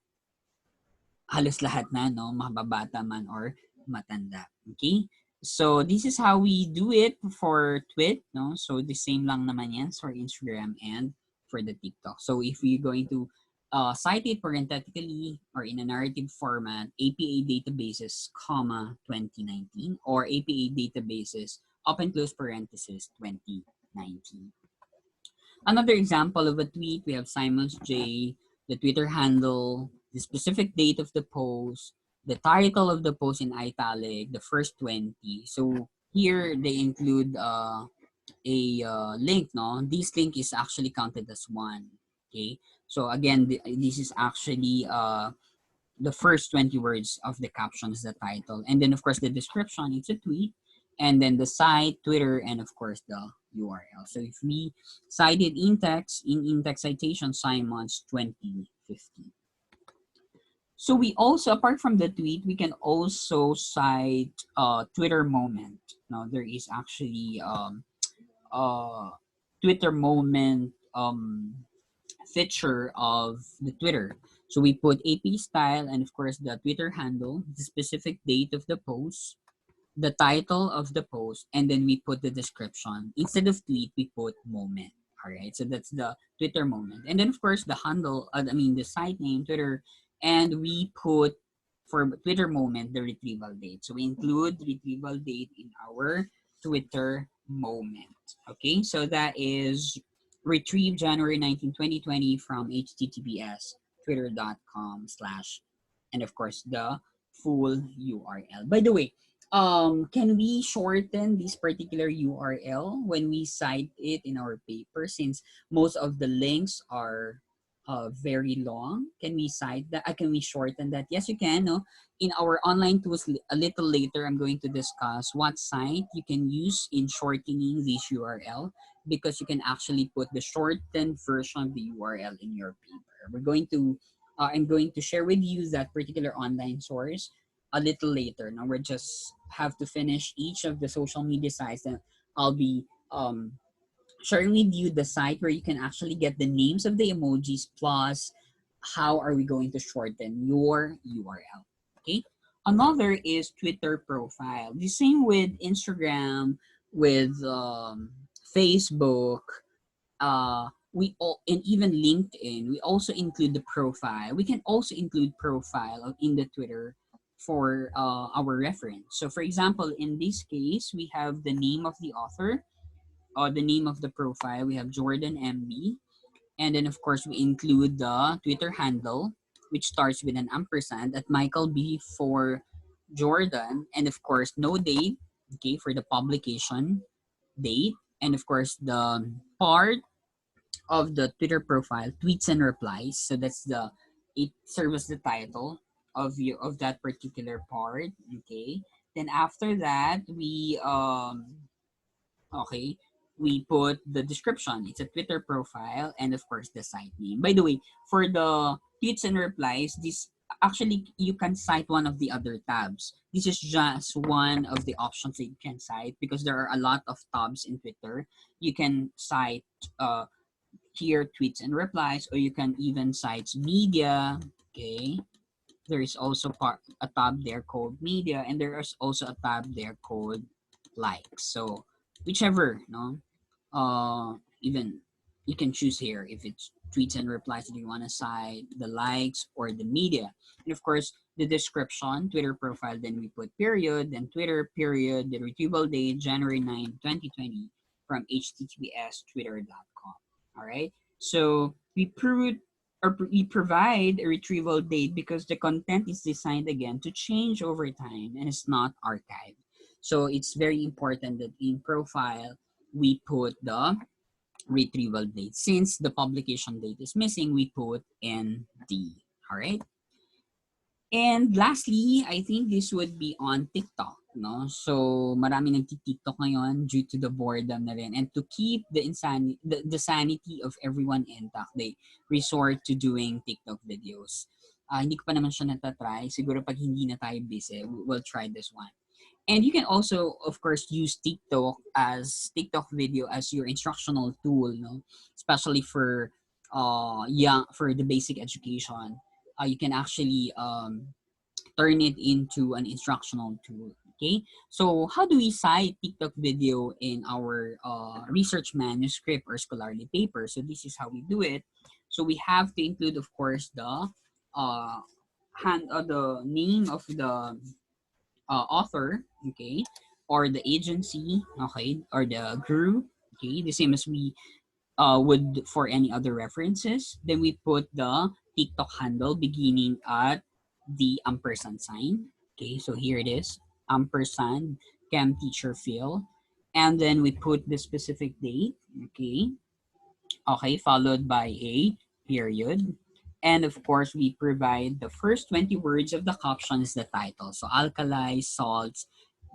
Halos lahat na, no, mababata man or matanda. Okay? So this is how we do it for Twit, no? So the same lang naman yan for Instagram and for the TikTok. So if you're going to cite it parenthetically or in a narrative format, APA databases, comma 2019 or APA databases, open close parenthesis 2019. Another example of a tweet, we have Simon's J, the Twitter handle, the specific date of the post, the title of the post in italic, the first 20. So here they include a link, no? This link is actually counted as one. Okay. So again, this is actually the first 20 words of the caption is the title. And then, of course, the description, it's a tweet. And then the site, Twitter, and of course, the URL. So if we cited in-text citation, Simon's 2015. So we also, apart from the tweet, we can also cite Twitter moment. Now, there is actually Twitter moment feature of the Twitter. So we put AP style and of course the Twitter handle, the specific date of the post, the title of the post, and then we put the description. Instead of tweet, we put moment. All right, so that's the Twitter moment. And then of course the handle, the site name, Twitter, and we put for Twitter moment the retrieval date. So we include retrieval date in our Twitter moment. Okay, so that is retrieved January 19, 2020 from https twitter.com/ and of course the full URL. By the way, can we shorten this particular URL when we cite it in our paper since most of the links are very long? Can we cite that? Can we shorten that? Yes, you can. No? In our online tools, a little later, I'm going to discuss what site you can use in shortening this URL because you can actually put the shortened version of the URL in your paper. I'm going to share with you that particular online source a little later. Now we just have to finish each of the social media sites and I'll be sharing with you the site where you can actually get the names of the emojis plus how are we going to shorten your URL. Okay. Another is Twitter profile. The same with Instagram, with Facebook, we all, and even LinkedIn, we also include the profile. We can also include profile in the Twitter for our reference. So for example, in this case, we have the name of the author, the name of the profile. We have Jordan MB. And then of course, we include the Twitter handle, which starts with an ampersand at Michael B for Jordan. And of course, no date, okay, for the publication date. And of course, the part of the Twitter profile, tweets and replies. So it serves as the title of that particular part. Okay. Then after that, okay, we put the description. It's a Twitter profile and of course the site name. By the way, for the tweets and replies, this actually you can cite one of the other tabs. This is just one of the options that you can cite because there are a lot of tabs in Twitter. You can cite here tweets and replies, or you can even cite media, okay, there is also a tab there called media, and there is also a tab there called likes. So whichever, no, even you can choose here if it's tweets and replies that you want to cite, the likes or the media, and of course the description, Twitter profile. Then we put period, then Twitter period, the retrieval date January 9, 2020 from https twitter.com. All right. So we provide a retrieval date because the content is designed again to change over time and it's not archived. So it's very important that in profile we put the retrieval date. Since the publication date is missing, we put ND. All right. And lastly, I think this would be on TikTok, no? So, marami nagti-TikTok ngayon due to the boredom na rin. And to keep the sanity of everyone intact, they resort to doing TikTok videos. Hindi ko pa naman siya natatry. Siguro pag hindi na tayo busy, we'll try this one. And you can also, of course, use TikTok video as your instructional tool, no? Especially for for the basic education. You can actually turn it into an instructional tool. Okay, so how do we cite TikTok video in our research manuscript or scholarly paper? So this is how we do it. So we have to include, of course, the the name of the author, okay, or the agency, okay, or the group, okay, the same as we would for any other references. Then we put the TikTok handle beginning at the ampersand sign. Okay, so here it is, ampersand chem teacher Phil. And then we put the specific date, okay, okay, followed by a period. And of course, we provide the first 20 words of the caption is the title. So alkali, salts,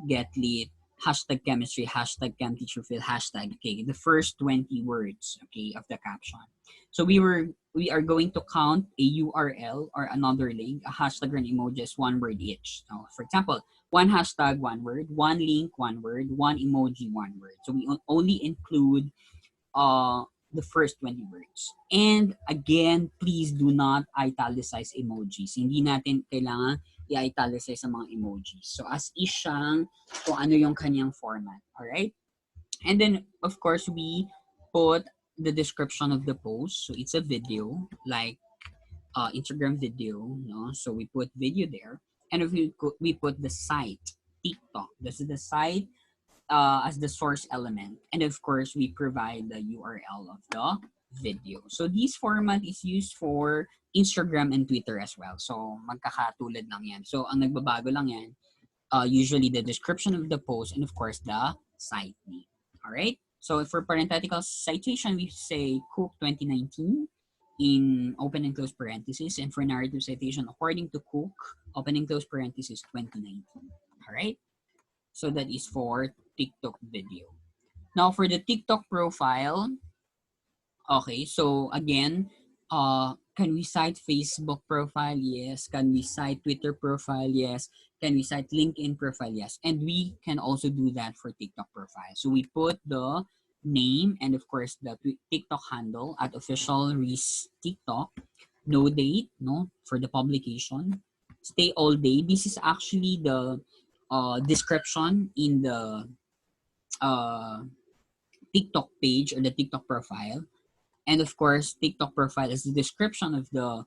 get lit, hashtag chemistry, hashtag chem teacher Phil, hashtag, okay, the first 20 words, okay, of the caption. So we are going to count a URL or another link, a hashtag and emojis, one word each. So for example, one hashtag, one word, one link, one word, one emoji, one word. So we only include uh the first 20 words. And again, please do not italicize emojis. Hindi natin kailangan i-italicize sa mga emojis. So as is siyang kung ano yung kanyang format. Alright? And then, of course, we put the description of the post. So it's a video, like Instagram video. No? So we put video there. And if we put the site, TikTok. This is the site as the source element. And of course, we provide the URL of the video. So this format is used for Instagram and Twitter as well. So magkakatulad lang yan. So ang nagbabago lang yan, usually the description of the post and of course the site name. All right. So for parenthetical citation, we say Cook 2019 in open and close parentheses, and for narrative citation, according to Cook, open and close parentheses 2019. All right. So that is for TikTok video. Now for the TikTok profile, okay, so again, can we cite Facebook profile? Yes. Can we cite Twitter profile? Yes. Can we cite LinkedIn profile? Yes. And we can also do that for TikTok profile. So we put the name and of course the TikTok handle at official Reese TikTok. No date, no, for the publication. Stay all day. This is actually the description in the uh, TikTok page or the TikTok profile. And of course, TikTok profile is the description of the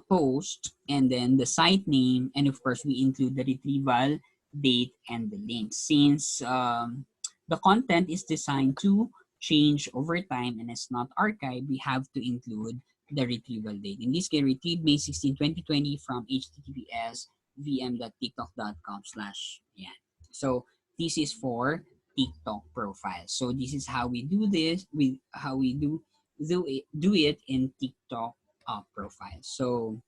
post and then the site name. And of course, we include the retrieval date and the link. Since the content is designed to change over time and it's not archived, we have to include the retrieval date. In this case, retrieved May 16, 2020 from https vm.tiktok.com/ yeah. So this is for TikTok profile. So this is how we do this. How we do it in TikTok profile. So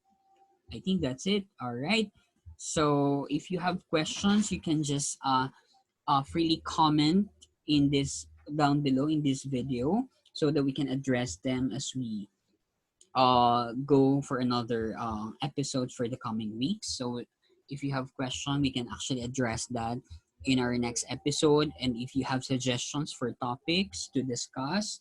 I think that's it. All right. So if you have questions, you can just freely comment in this down below in this video so that we can address them as we go for another episode for the coming weeks. So if you have question, we can actually address that in our next episode. And if you have suggestions for topics to discuss,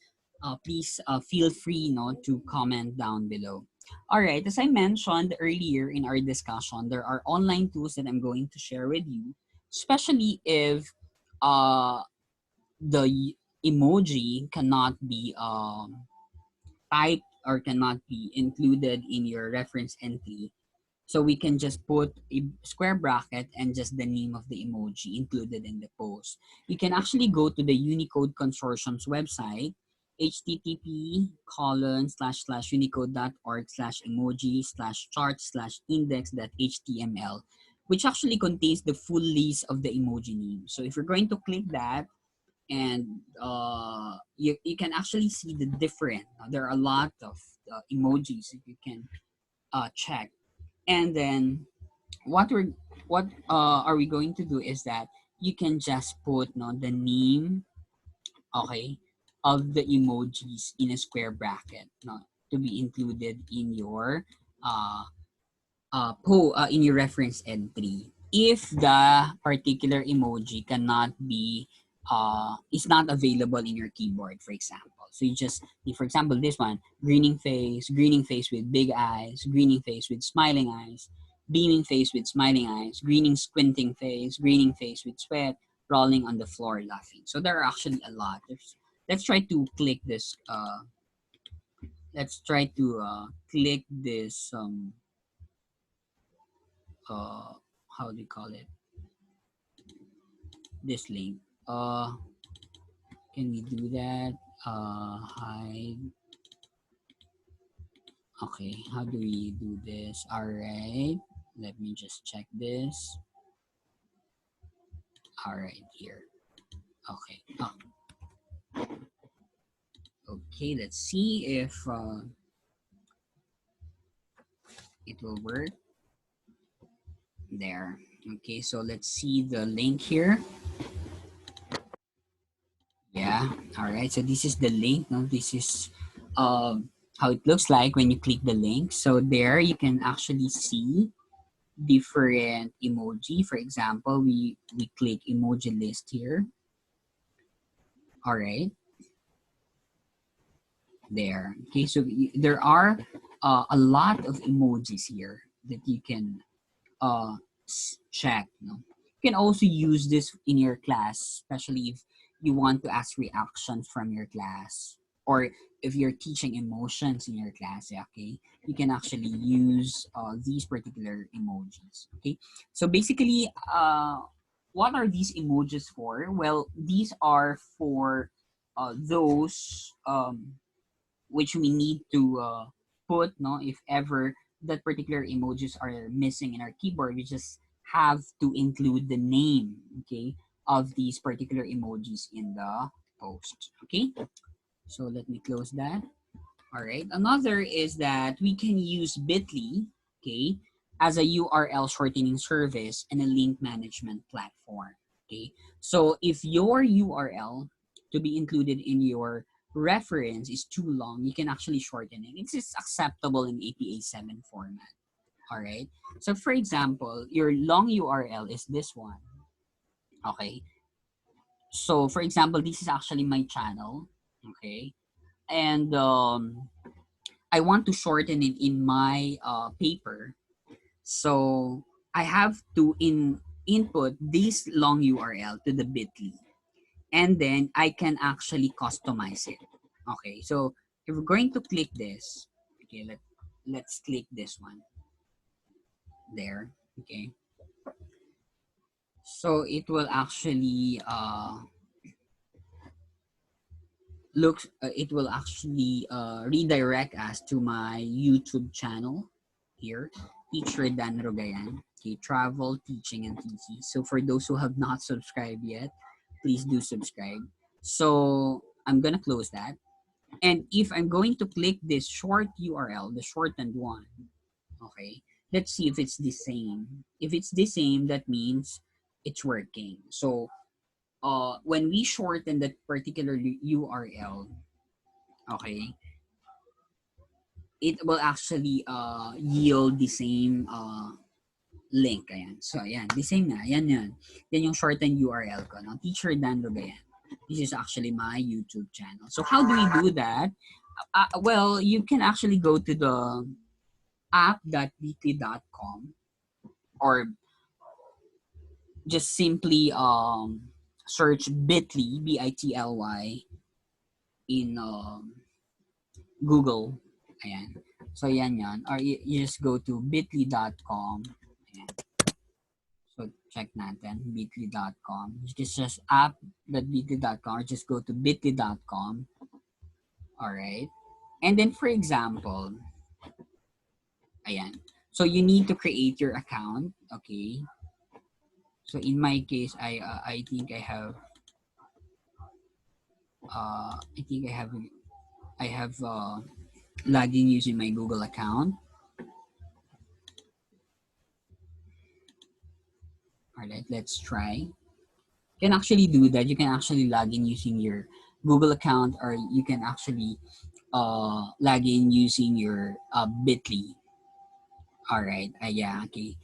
please feel free, to comment down below. All right, as I mentioned earlier in our discussion, there are online tools that I'm going to share with you, especially if uh, the emoji cannot be typed or cannot be included in your reference entry. So we can just put a square bracket and just the name of the emoji included in the post. You can actually go to the Unicode Consortium's website, http://unicode.org/emoji/chart/index.html, which actually contains the full list of the emoji names. So if you're going to click that, and you can actually see the different, there are a lot of emojis that you can check. And then what are we going to do is that you can just put no the name, okay, of the emojis in a square bracket, no, to be included in your uh in your reference entry. If the particular emoji cannot be is not available in your keyboard, for example. So you just, for example, this one, grinning face with big eyes, grinning face with smiling eyes, beaming face with smiling eyes, grinning squinting face, grinning face with sweat, rolling on the floor laughing. So there are actually a lot. Let's try to click this click this uh how do you call it, this link. Can we do that? Hide. Okay, how do we do this? All right, let me just check this. All right, here. Okay. Okay, let's see if it will work. There. Okay, so let's see the link here. Yeah. All right. So this is the link. No, this is how it looks like when you click the link. So there you can actually see different emoji. For example, we click emoji list here. All right. There. Okay. So there are a lot of emojis here that you can uh, check. No? You can also use this in your class, especially if you want to ask reactions from your class, or if you're teaching emotions in your class. Yeah, okay, you can actually use these particular emojis. Okay, so basically, what are these emojis for? Well, these are for those which we need to put, no, if ever that particular emojis are missing in our keyboard, we just have to include the name, okay, of these particular emojis in the post. Okay, so let me close that. All right, another is that we can use bitly, okay, as a URL shortening service and a link management platform. Okay, so if your URL to be included in your reference is too long, you can actually shorten it. It's acceptable in APA 7 format. All right, so for example, your long URL is this one. Okay, so for example, this is actually my channel. Okay, and I want to shorten it in my paper. So I have to input this long URL to the bit.ly, and then I can actually customize it. Okay, so if we're going to click this, okay, let's click this one there. Okay, so it will actually it will actually redirect us to my YouTube channel here, Teacher Dan Rogayan, okay, Travel, Teaching, and TC. So for those who have not subscribed yet, please do subscribe. So I'm gonna close that. And if I'm going to click this short URL, the shortened one, okay, let's see if it's the same. If it's the same, that means it's working. So when we shorten that particular URL, okay, it will actually yield the same link. Ayan. So, ayan. The same na. Ayan yan. Yan yung shortened URL ko. No? Teacher Dan Rogayan. This is actually my YouTube channel. So, how do we do that? Well, you can actually go to the app.bitly.com, or just simply search Bitly, Bitly, in Google. Ayan. So yan yan. Or you just go to bitly.com. Ayan. So check natin, bitly.com. Just app.bitly.com, or just go to bitly.com. Alright. And then for example, ayan. So you need to create your account. Okay. So in my case, I think I have login using my Google account. All right, let's try. You can actually do that. You can actually log in using your Google account, or you can actually log in using your Bitly. All right, yeah, okay.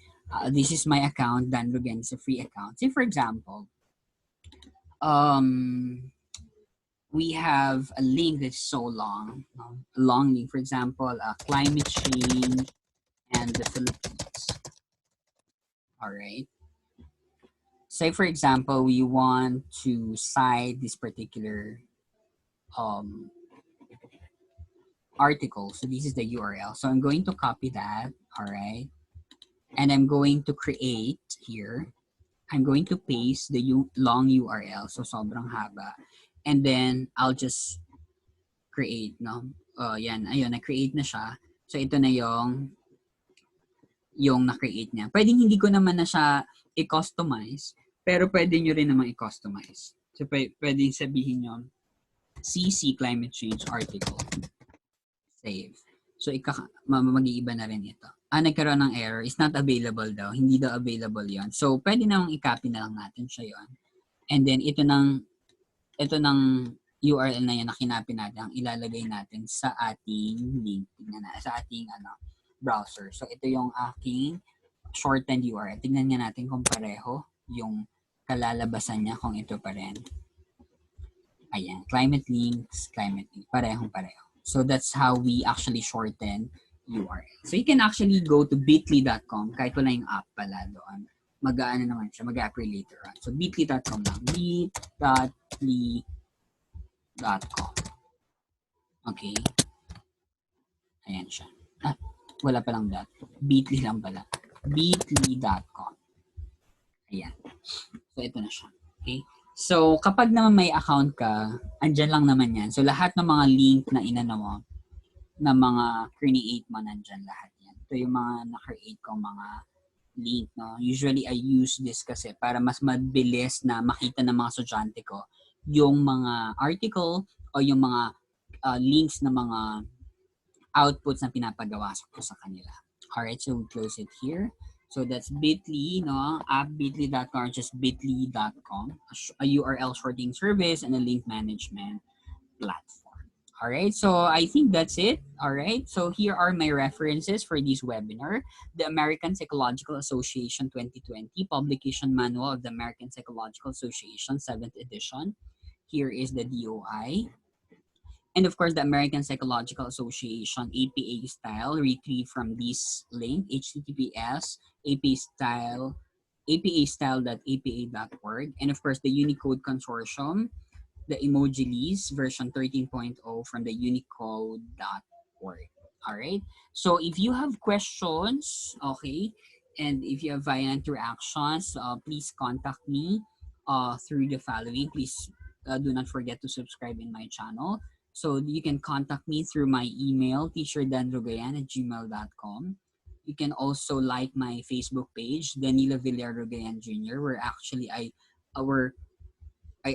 This is my account. Dan Rugen is a free account. Say for example, um, we have a link that's so long, a long link. For example, climate change and the Philippines. All right. Say for example, we want to cite this particular um, article. So this is the URL. So I'm going to copy that. All right. And I'm going to create here. I'm going to paste the long URL. So sobrang haba. And then I'll just create, no? Yan, ayun, na-create na siya. So ito na yung na-create niya. Pwedeng hindi ko naman na siya i-customize, pero pwede nyo rin naman i-customize. So pwedeng sabihin nyo, CC climate change article. Save. So mag-iiba na rin ito. Nagkaroon ng error. Is not available daw. Hindi daw available yon. So pwede namang i-copy na lang natin siya yon. And then ito ng URL na yan na kinapin natin, ang ilalagay natin sa ating link. Tingnan na, sa ating browser. So ito yung aking shortened URL. Tingnan nga natin kung pareho yung kalalabasan niya, kung ito pa rin. Ayan, climate links, parehong pareho. So that's how we actually shorten URL. So you can actually go to bitly.com, kahit wala yung app pala doon. Mag-aano naman siya, mag-apply later on. So bitly.com lang, bit.ly.com. Okay. Ayan siya. Wala palang dot. Bitly lang pala. Bitly.com. Ayan. So ito na siya. Okay. So, kapag naman may account ka, andyan lang naman yan. So, lahat ng mga link na inano mo, na mga create mo, nandyan lahat yan. Ito yung mga na-create kong mga link, no? Usually, I use this kasi para mas mabilis na makita ng mga estudyante ko yung mga article o yung mga links na mga outputs na pinapagawa ko sa kanila. Alright, so we close it here. So that's bit.ly, no? App.bitly.com, or just bit.ly.com, a URL shortening service and a link management platform. All right, so I think that's it. All right, so here are my references for this webinar. The American Psychological Association 2020 Publication Manual of the American Psychological Association 7th edition. Here is the DOI. And of course, the American Psychological Association APA style, retrieved from this link, https apastyle.apa.org. And of course, the Unicode Consortium, the Emojilies version 13.0 from the unicode.org. All right. So if you have questions, okay, and if you have via interactions, please contact me through the following. Please do not forget to subscribe in my channel. So you can contact me through my email, teacherdanrogayan@gmail.com. You can also like my Facebook page, Danilo Villar-Rogayan Jr., where I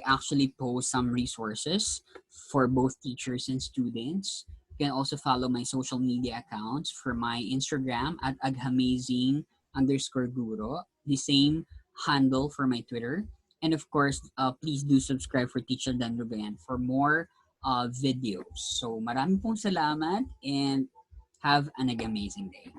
actually post some resources for both teachers and students. You can also follow my social media accounts. For my Instagram at aghamazing_guro, the same handle for my Twitter. And of course, please do subscribe for Teacher Dan Rugayan for more videos. So maraming pong salamat and have an amazing day.